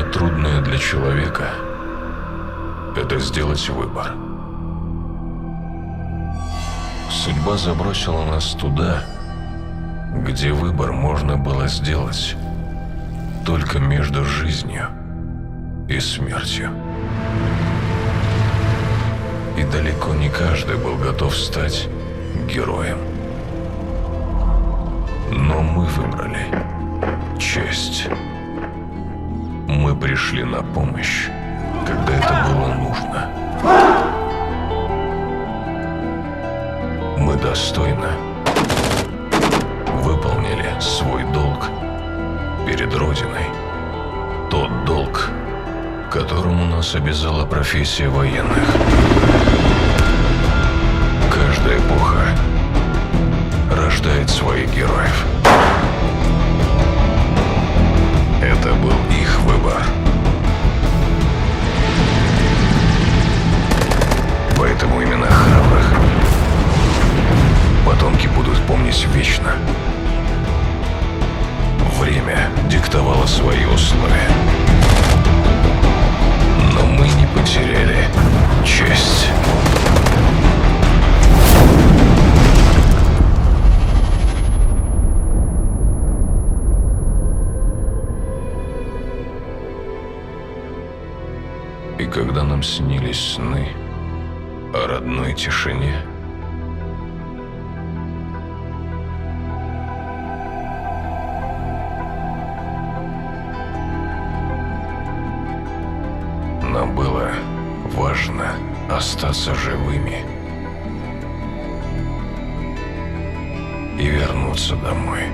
Самое трудное для человека – это сделать выбор. Судьба забросила нас туда, где выбор можно было сделать только между жизнью и смертью. И далеко не каждый был готов стать героем. Но мы выбрали честь. Мы пришли на помощь, когда это было нужно. Мы достойно выполнили свой долг перед Родиной. Тот долг, которому нас обязала профессия военных. Каждая эпоха рождает своих героев. Это был их выбор. Поэтому имена храбрых потомки будут помнить вечно. Время диктовало свои условия. Но мы не потеряли честь. И когда нам снились сны о родной тишине, нам было важно остаться живыми и вернуться домой.